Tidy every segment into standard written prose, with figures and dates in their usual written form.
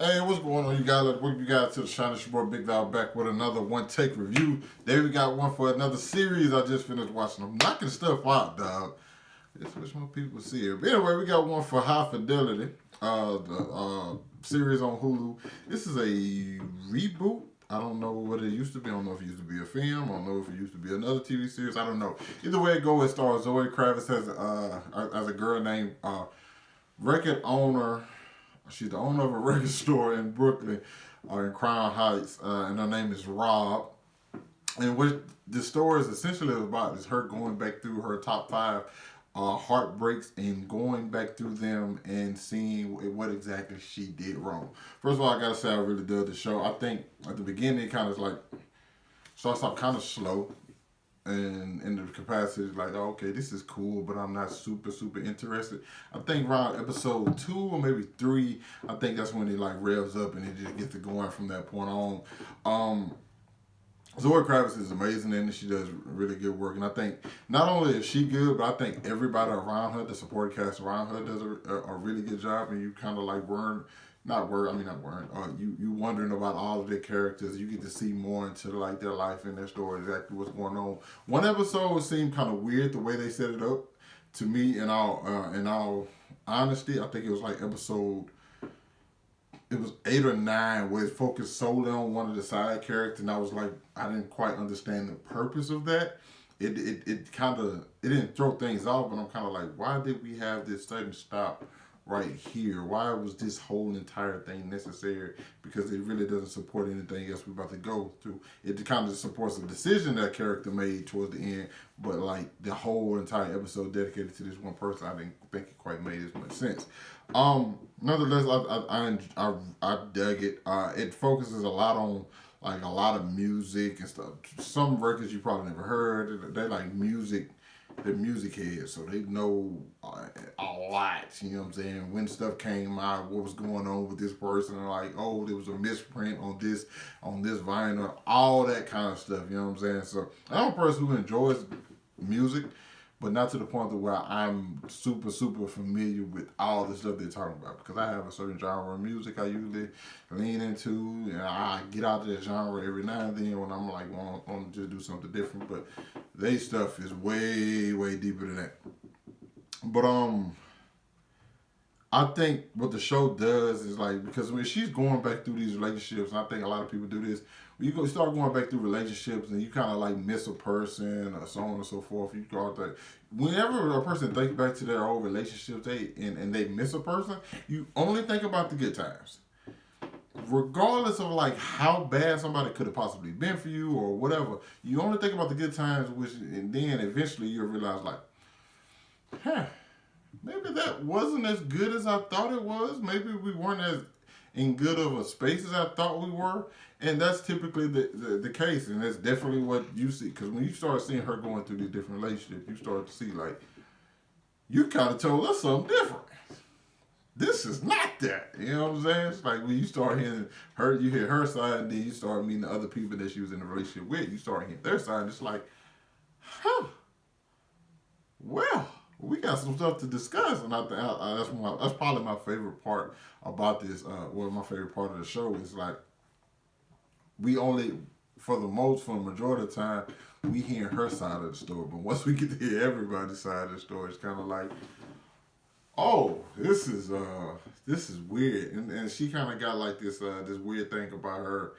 Hey, what's going on, you guys? Welcome you guys to the Shiny Boy Big Dog back with another one take review. There we got one for another series I just finished watching. I'm knocking stuff out, dog. Just wish more people see it. But anyway, we got one for High Fidelity, the series on Hulu. This is a reboot. I don't know what it used to be. I don't know if it used to be a film. I don't know if it used to be another TV series. I don't know. Either way it goes, it stars Zoe Kravitz as a girl named record owner. She's the owner of a record store in Brooklyn, in Crown Heights, and her name is Rob. And what the story is essentially about is her going back through her top 5 heartbreaks and going back through them and seeing what exactly she did wrong. First of all, I gotta say I really dug the show. I think at the beginning it kind of like starts off kind of slow. And in the capacity, like, oh, okay, this is cool, but I'm not super interested. I think around episode 2 or maybe 3, I think that's when it like revs up and it just gets to going from that point on. Zoe Kravitz is amazing and she does really good work. And I think not only is she good, but I think everybody around her, the supporting cast around her, does a really good job. And you kind of like you wondering about all of their characters. You get to see more into like their life and their story, exactly what's going on. One episode seemed kind of weird the way they set it up to me. In all honesty, I think it was like it was 8 or 9 where it focused solely on one of the side characters, and I was like, I didn't quite understand the purpose of that. It didn't throw things off, but I'm kind of like, why did we have this sudden stop right here? Why was this whole entire thing necessary? Because it really doesn't support anything else we're about to go through. It kind of supports the decision that character made towards the end, but like the whole entire episode dedicated to this one person, I didn't think it quite made as much sense. Nonetheless, I dug it. It focuses a lot on like a lot of music and stuff. Some records you probably never heard. They like music. They're music heads, so they know a lot. You know what I'm saying? When stuff came out, what was going on with this person, and like, oh, there was a misprint on this vinyl, all that kind of stuff. You know what I'm saying? So I'm a person who enjoys music, but not to the point to where I'm super familiar with all the stuff they're talking about, because I have a certain genre of music I usually lean into, and I get out of that genre every now and then when I'm like want to just do something different. But they stuff is way deeper than that. But I think what the show does is like, because when she's going back through these relationships, and I think a lot of people do this, when you start going back through relationships and you kind of like miss a person or so on and so forth, you go out there. Whenever a person thinks back to their old relationships, they miss a person, you only think about the good times. Regardless of like how bad somebody could have possibly been for you or whatever, you only think about the good times, and then eventually you'll realize like, maybe that wasn't as good as I thought it was. Maybe we weren't as in good of a space as I thought we were. And that's typically the case. And that's definitely what you see. Because when you start seeing her going through these different relationships, you start to see like, you kind of told us something different. This is not that. You know what I'm saying? It's like when you start hearing her, you hear her side, and then you start meeting the other people that she was in a relationship with. You start hearing their side, and it's like, well, we got some stuff to discuss, and that's probably my favorite part about this. My favorite part of the show is like, we only, for the majority of the time, we hear her side of the story. But once we get to hear everybody's side of the story, it's kind of like, oh, this is weird, and she kind of got like this weird thing about her,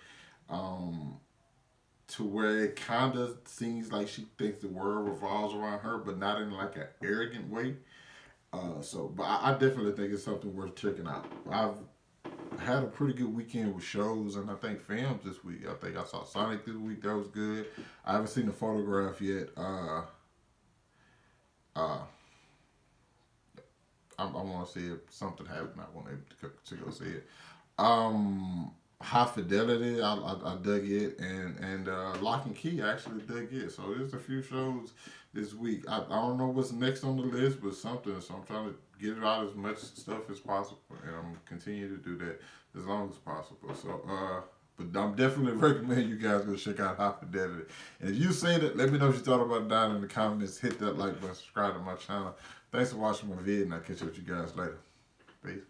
to where it kind of seems like she thinks the world revolves around her, but not in like an arrogant way. But I definitely think it's something worth checking out. I've had a pretty good weekend with shows, and I think films this week. I think I saw Sonic this week. That was good. I haven't seen the Photograph yet. I want to see if something happened. I want to go see it. High Fidelity, I dug it, and Lock and Key, I actually dug it. So there's a few shows this week. I don't know what's next on the list, but something. So I'm trying to get it out as much stuff as possible, and I'm continue to do that as long as possible. So but I'm definitely recommend you guys go check out High Fidelity. And if you've seen it, let me know what you thought about it down in the comments. Hit that like button, subscribe to my channel. Thanks for watching my video, and I'll catch up with you guys later. Peace.